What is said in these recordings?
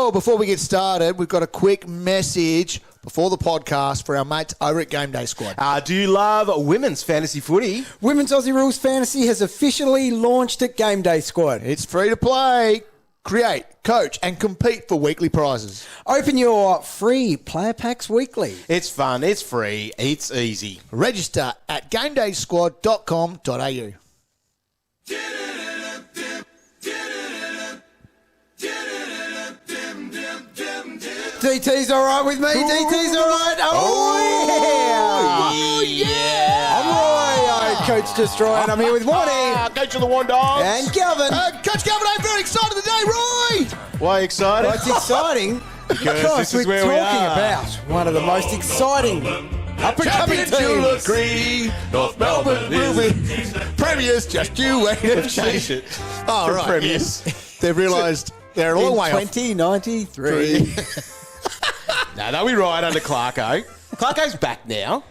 Oh, before we get started, we've got a quick message before the podcast for our mates over at GameDay Squad. Do you love women's fantasy footy? Women's Aussie Rules Fantasy has officially launched at GameDay Squad. It's free to play. Create, coach, and compete for weekly prizes. Open your free player packs weekly. It's fun, it's free, it's easy. Register at gamedaysquad.com.au. DT's all right with me. DT's all right. Oh, yeah. I'm Roy, Coach Destroy, and I'm here with Warnie. Coach of the One Dogs. And Galvin. Coach Galvin, I'm very excited today, Roy. Why excited? Well, it's exciting Because this is we're where we talking are. about one of the most exciting up-and-coming teams. Degree, North Melbourne will be premiers. Just you wait and Change it. Oh, From right. premiers. Yes. They've realised they're a long In way off. 2093. No, they'll be right under Clarko. Clarko's back now.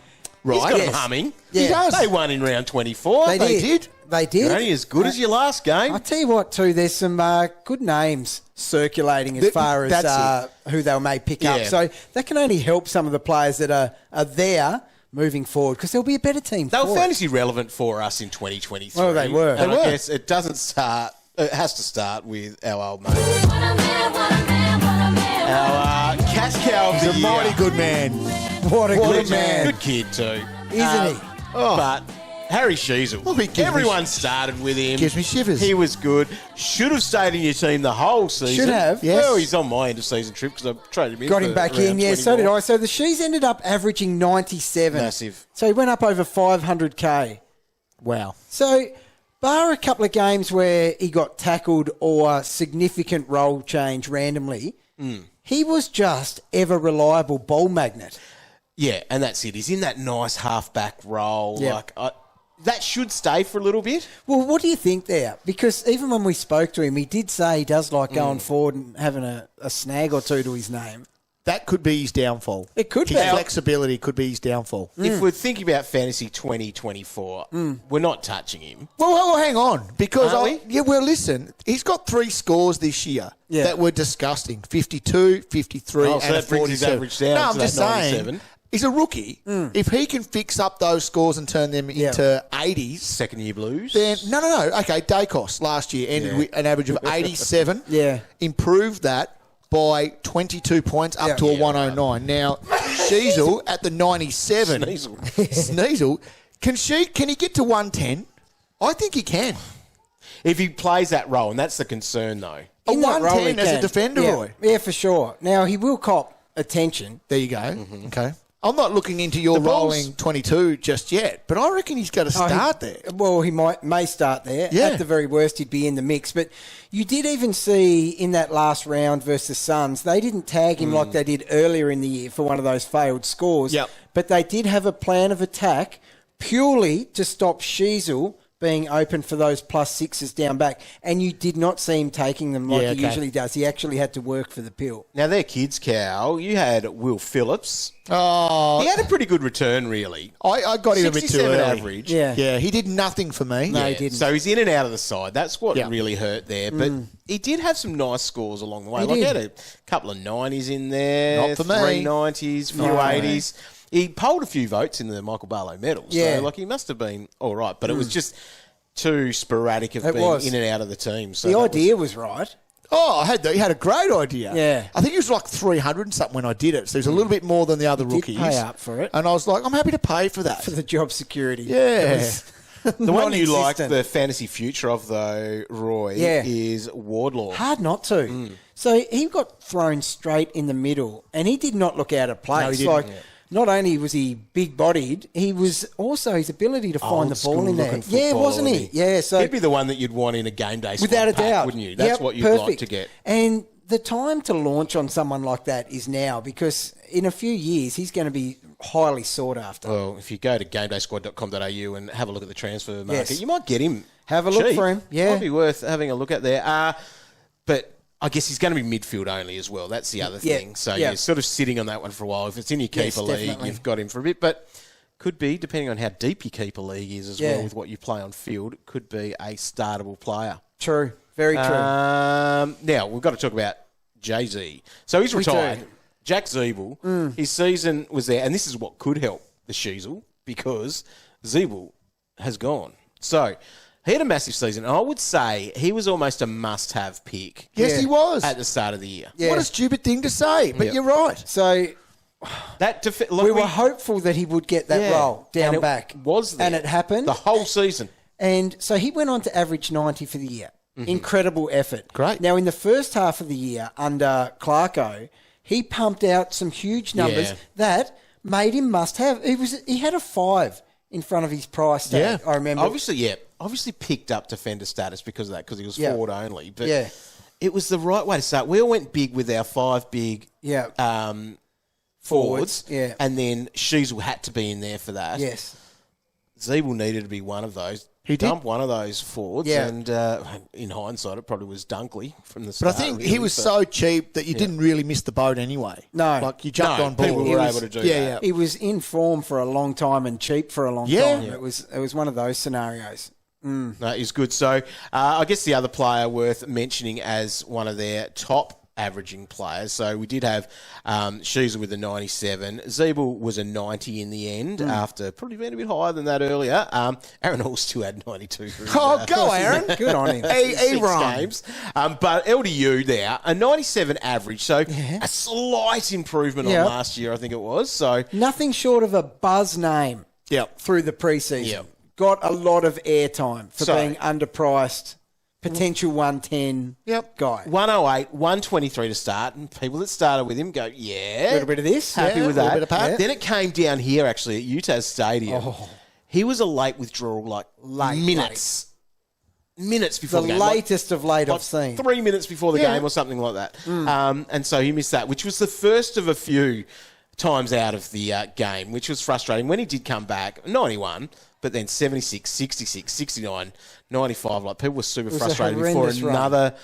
Right. He's got Yes. them humming. He does. They won in round 24. They did. They did. You're only as good as your last game. I'll tell you what, too, there's some good names circulating as far that's as who they may pick up. Yeah. So that can only help some of the players that are there moving forward because there'll be a better team They were for it. fantasy relevant for us in 2023. Well, they were. And They I were. guess it doesn't start. It has to start with our old mate. Our cash cow of the He's a year. mighty good man. What a good Legend. man. Good kid too. Isn't he? But Harry Sheezel. Oh, he gives me Everyone started with him. Gives me shivers. He was good. Should have stayed in your team the whole season. Should have, yes. Well, he's on my end of season trip because I traded him in. Got him for back around in, yeah, so did 24. I. So the Shees ended up averaging 97. Massive. So he went up over 500k. Wow. So, bar a couple of games where he got tackled or significant role change randomly, he was just ever reliable ball magnet. Yeah, and that's it. He's in that nice halfback role. Yeah. That should stay for a little bit. Well, what do you think there? Because even when we spoke to him, he did say he does like going forward and having a snag or two to his name. That could be his downfall. It could his be. flexibility could be his downfall. If we're thinking about fantasy 2024, we're not touching him. Well, hang on. Because, Aren't we? listen, he's got 3 scores this year that were disgusting. 52, 53, Oh, so and a that brings his 47. average down No, to I'm that just 97. saying, he's a rookie. If he can fix up those scores and turn them into 80s, Second year blues. then no. Okay, Dacos last year ended with an average of 87. Yeah. Improved that by 22 points up to a 109. Now, Sheezel at the 97. Sneasel. Can he get to 110? I think he can. If he plays that role, and that's the concern though. A In that role, he 110 as a can. defender, yeah. Roy. Yeah, for sure. Now, he will cop attention. There you go. Okay. I'm not looking into your The Bulls- rolling 22 just yet, but I reckon he's got to start there. Well, he may start there. Yeah. At the very worst, he'd be in the mix. But you did even see in that last round versus Suns, they didn't tag him like they did earlier in the year for one of those failed scores. Yep. But they did have a plan of attack purely to stop Sheezel being open for those +6s down back. And you did not see him taking them like he usually does. He actually had to work for the pill. Now they're kids, Cal. You had Will Phillips. Oh, He had a pretty good return, really. I got him a bit too 67 early. average. Yeah. Yeah, he did nothing for me. No, he didn't. So he's in and out of the side. That's what Yeah. really hurt there. But he did have some nice scores along the way. He He did. had a couple of 90s in there. Not for me. 3 90s, few No. 80s. He polled a few votes in the Michael Barlow medal. Yeah. So, he must have been all right. But it was just too sporadic of It being was. in and out of the team. So The that idea was right. Oh, he had a great idea. Yeah. I think it was like 300 and something when I did it. So it was a little bit more than the other Did rookies. pay up for it. And I was like, I'm happy to pay for that. For the job security. Yeah. The one you like, non-existent. the fantasy future of, though, Roy, Yeah. is Wardlaw. Hard not to. So he got thrown straight in the middle, and he did not look out of place. No, he didn't. Like, not only was he big-bodied, he was also his ability to find the ball in there. Old-school-looking Yeah, footballer, wasn't he? wasn't he? Yeah, so He'd be the one that you'd want in a game day squad without a pack, doubt, wouldn't you? That's Yep, what you'd perfect. like to get. And the time to launch on someone like that is now, because in a few years he's going to be highly sought after. Well, if you go to gamedaysquad.com.au and have a look at the transfer market, Yes. you might get him. Have a look cheap. for him, yeah. Might be worth having a look at there. But I guess he's going to be midfield only as well. That's the other Yeah, thing. So yeah. you're sort of sitting on that one for a while. If it's in your Yes, keeper league, definitely. you've got him for a bit. But could be, depending on how deep your keeper league is as Yeah. well with what you play on field, it could be a startable player. True. Very true. Now, we've got to talk about Jay-Z. So he's retired. Jack Ziebell, his season was there, and this is what could help the Sheezel because Ziebell has gone. So he had a massive season. I would say he was almost a must-have pick. Yes, he was. At the start of the year. Yeah. What a stupid thing to say, but you're right. So we were hopeful that he would get that role down back. Was there. And it happened. The whole season. And so he went on to average 90 for the year. Mm-hmm. Incredible effort. Great. Now, in the first half of the year under Clarko, he pumped out some huge numbers that made him must-have. He had a 5 in front of his price tag, I remember. Obviously picked up defender status because of that, because he was forward only. But it was the right way to start. We all went big with our 5 big forwards. Yeah. And then Sheezel had to be in there for that. Yes. Ziebell needed to be one of those. He did. Dump one of those forwards. Yeah. And in hindsight, it probably was Dunkley from the But I start. think he was so cheap that you didn't really miss the boat anyway. No. Like, you jumped on board. People were able to do that. Yeah. He was in form for a long time and cheap for a long time. It was one of those scenarios. No, he's good. So I guess the other player worth mentioning as one of their top averaging players. So we did have Sheezel with a 97. Ziebell was a 90 in the end after probably being a bit higher than that earlier. Aaron Hall still had 92 for his, Go, Aaron. Good on him. Six games. But LDU there, a 97 average. So a slight improvement on last year, I think it was. So nothing short of a buzz name through the preseason. Yep. Got a lot of airtime for being underpriced. Potential 110 guy. 108, 123 to start, and people that started with him go, A little bit of this. happy with a little that. bit of pat. Then it came down here, actually, at Utah's stadium. He was a late withdrawal, minutes before the game. The latest of late I've seen. 3 minutes before the game or something like that. And so he missed that, which was the first of a few times out of the game, which was frustrating. When he did come back, 91, but then 76, 66, 69, 95. Like, people were super frustrated before another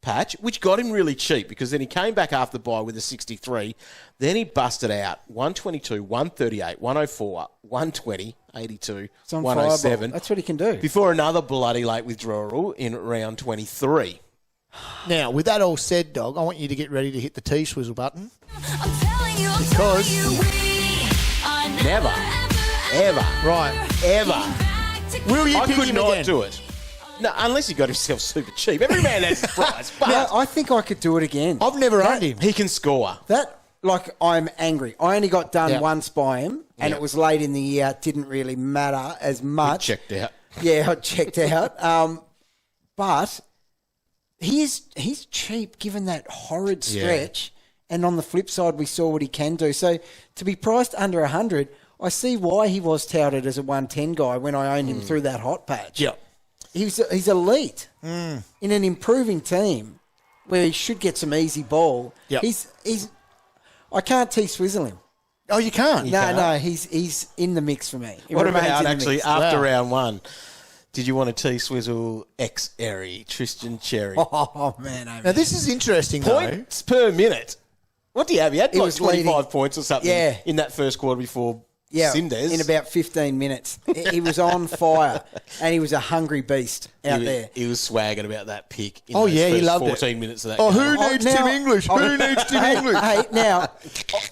patch, which got him really cheap because then he came back after the bye with a 63. Then he busted out 122, 138, 104, 120, 82, 107. That's what he can do. Before another bloody late withdrawal in round 23. Now, with that all said, Dog, I want you to get ready to hit the T-Swizzle button. Because never, ever, Will you I pick could him not again? do it. No, unless he got himself super cheap. Every man has his price. But Yeah, I think I could do it again. I've never owned him. he can score. I'm angry. I only got done once by him, and Yeah. it was late in the year. It didn't really matter as much. Checked out. Yeah, I checked out. But he's cheap given that horrid stretch. And on the flip side, we saw what he can do. So to be priced under 100, I see why he was touted as a 110 guy when I owned him through that hot patch. Yeah. He's elite in an improving team where he should get some easy ball. Yep. I can't T-Swizzle him. Oh, you can't? No, he's in the mix for me. He What remains about in the actually mix. after round one? Did you want to T-Swizzle Xerri, Tristan Xerri? Oh, man. Now, this is interesting, though. Points per minute. What do you have? He had He like was 25 leading. points or something in that first quarter before Cinders. in about 15 minutes. He was on fire, and he was a hungry beast out there. He was swagging about that pick in Oh, those yeah, he first loved it. 14 minutes of that Oh, game. who needs Tim English? Who needs Tim English? Hey, now,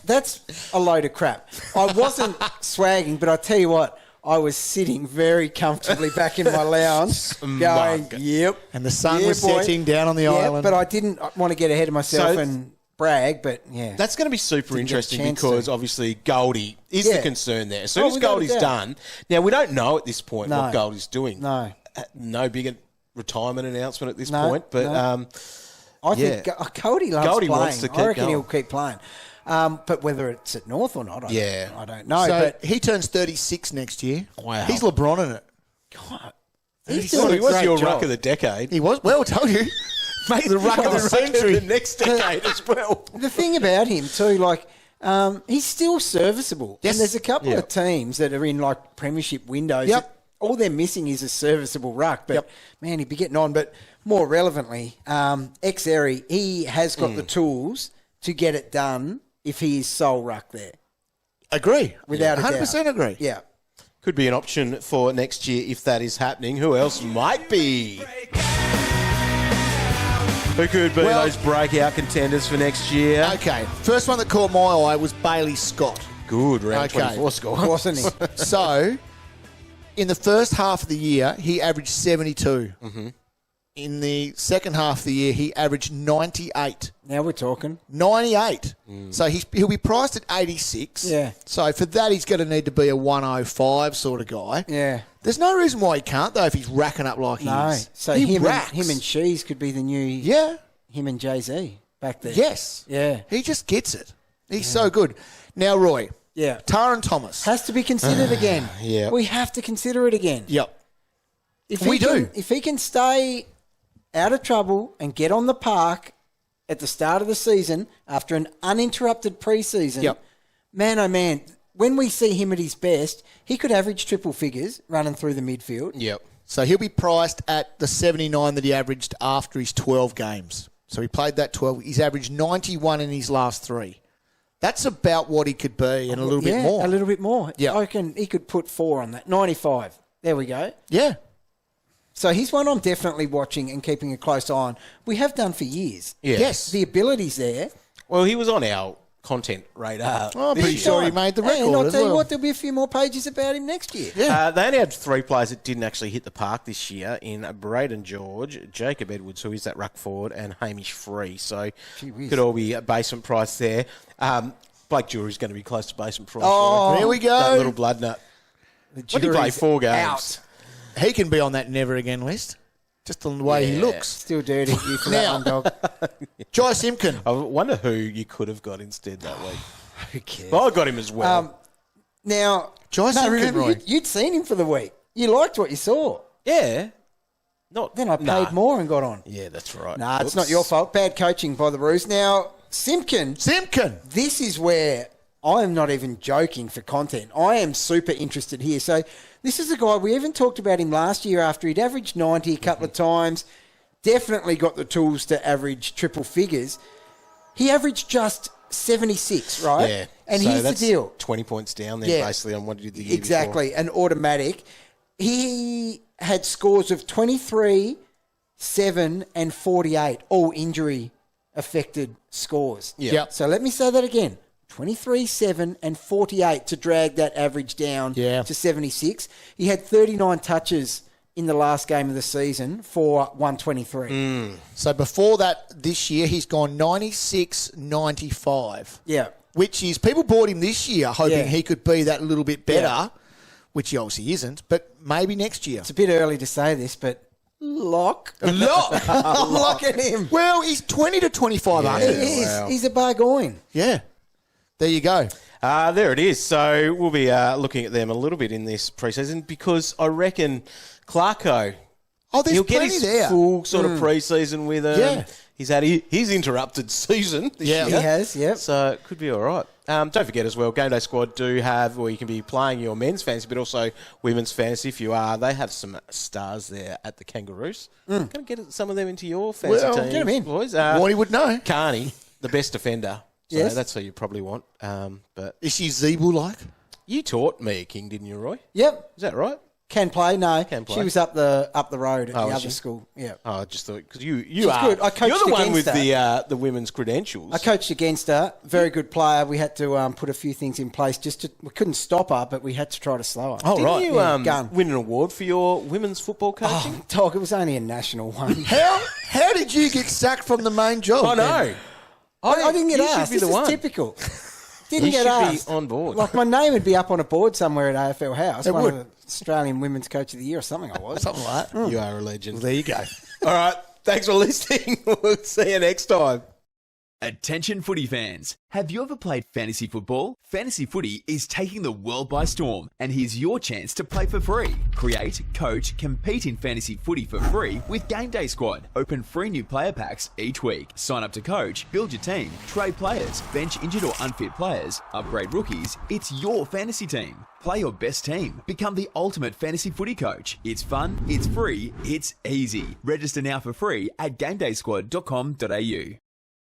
that's a load of crap. I wasn't swagging, but I tell you what, I was sitting very comfortably back in my lounge going, yep. And the sun was setting down on the island. But I didn't want to get ahead of myself and brag, but yeah. That's going to be super Didn't get a interesting chance because to. obviously Goldie is the concern there. As soon as without a Goldie's doubt. done, now we don't know at this point No. what Goldie's doing. No. No big retirement announcement at this No, point, but no. I think Cody loves Goldie playing. wants to keep I reckon going. he'll keep playing. But whether it's at North or not, I don't know. So But he turns 36 next year. Wow. He's LeBron in it. he's Well, doing he a was great your job. ruck of the decade. He was. Well, I told you. Make the ruck of the century. The next decade as well. The thing about him too, he's still serviceable. Yes. And there's a couple of teams that are in premiership windows. Yep. that all they're missing is a serviceable ruck. But man, he'd be getting on. But more relevantly, Xerri, he has got the tools to get it done if he is sole ruck there. Agree. Without a doubt. 100% agree. Yeah. Could be an option for next year if that is happening. Who else might be? Who could be those breakout contenders for next year? Okay, first one that caught my eye was Bailey Scott. Good, round 24 score. Wasn't he? So, in the first half of the year, he averaged 72. Mm-hmm. In the second half of the year, he averaged 98. Now we're talking. 98. So he'll be priced at 86. Yeah. So for that, he's going to need to be a 105 sort of guy. Yeah. There's no reason why he can't, though, if he's racking up like he is. So he him racks. and Sheezel could be the new him and Jay-Z back there. Yes. Yeah. He just gets it. He's so good. Now, Roy. Yeah. Taron Thomas. Has to be considered again. Yeah. We have to consider it again. Yep. We do. If he can stay out of trouble and get on the park at the start of the season after an uninterrupted preseason, man, oh man, when we see him at his best, he could average triple figures running through the midfield. Yep. So he'll be priced at the 79 that he averaged after his 12 games. So he played that 12. He's averaged 91 in his last 3. That's about what he could be and a little bit more. A little bit more. Yeah. I reckon he could put 4 on that. 95. There we go. Yeah. So he's one I'm definitely watching and keeping a close eye on. We have done for years. Yeah. Yes. The ability's there. Well, he was on our content radar. Oh, I'm pretty sure he made the record And I'll as tell you well. what, there'll be a few more pages about him next year. Yeah. They only had 3 players that didn't actually hit the park this year in Braden George, Jacob Edwards, who is that ruck forward, and Hamish Free. So could all be at basement price there. Blake Jury's going to be close to basement price. Oh, here we go. That little blood nut. What did he play? 4 games. Out. He can be on that never again list. Just on the way he looks. Still dirty you for that one, dog. Jy Simpkin. I wonder who you could have got instead that week. Who cares? Well, I got him as well. Now, Jy Simpkin, remember, Roy. you'd seen him for the week. You liked what you saw. Yeah. Then I paid more and got on. Yeah, that's right. Nah, it's not your fault. Bad coaching by the Roos. Now, Simpkin, this is where I am not even joking for content. I am super interested here. So this is a guy, we even talked about him last year after he'd averaged 90 a couple of times. Definitely got the tools to average triple figures. He averaged just 76, right? Yeah. And so here's the that's deal. 20 points down there, basically, on what he did the year Exactly, an automatic. He had scores of 23, 7, and 48, all injury-affected scores. Yeah. So let me say that again. 23, 7, and 48 to drag that average down to 76. He had 39 touches in the last game of the season for 123. So before that, this year, he's gone 96, 95. Yeah. Which is, people bought him this year hoping he could be that little bit better, which he obviously isn't, but maybe next year. It's a bit early to say this, but lock at him. Well, he's 20 to 25 under. He is. Wow. He's a bargain. Yeah. There you go. There it is. So we'll be looking at them a little bit in this preseason because I reckon Clarko, There's he'll get plenty his there. full sort of preseason with him. Yeah. He's had his interrupted season this year. He has, yep. So it could be all right. Don't forget as well, GameDay Squad do have, or you can be playing your men's fantasy, but also women's fantasy if you are. They have some stars there at the Kangaroos. Going to get some of them into your fantasy team, get them in. boys. Warnie would know. Carney, the best defender. So Yes. that's who you probably want. But Is she Ziebell-like? you taught me a king, didn't you, Roy? Yep. Is that right? Can play? No. Can play. She was up the road at the was other she? school. Yeah. Oh, I just thought because you She's are good. I coached you're the one with against the women's credentials. I coached against her. Very good player. We had to put a few things in place. We couldn't stop her, but we had to try to slow her. Oh, Didn't right. you gun. win an award for your women's football coaching? Oh, dog, it was only a national one. How did you get sacked from the main job? I know. then? I didn't get You should asked. be This the is one. typical. Didn't You get should asked. be on board. Like my name would be up on a board somewhere at AFL House. It one would. of the Australian Women's Coach of the Year or something I was. Something like that. You are a legend. There you go. All right. Thanks for listening. We'll see you next time. Attention footy fans. Have you ever played fantasy football? Fantasy footy is taking the world by storm, and here's your chance to play for free. Create, coach, compete in fantasy footy for free with GameDay Squad. Open free new player packs each week. Sign up to coach, build your team, trade players, bench injured or unfit players, upgrade rookies. It's your fantasy team. Play your best team. Become the ultimate fantasy footy coach. It's fun, it's free, it's easy. Register now for free at GameDaysQuad.com.au.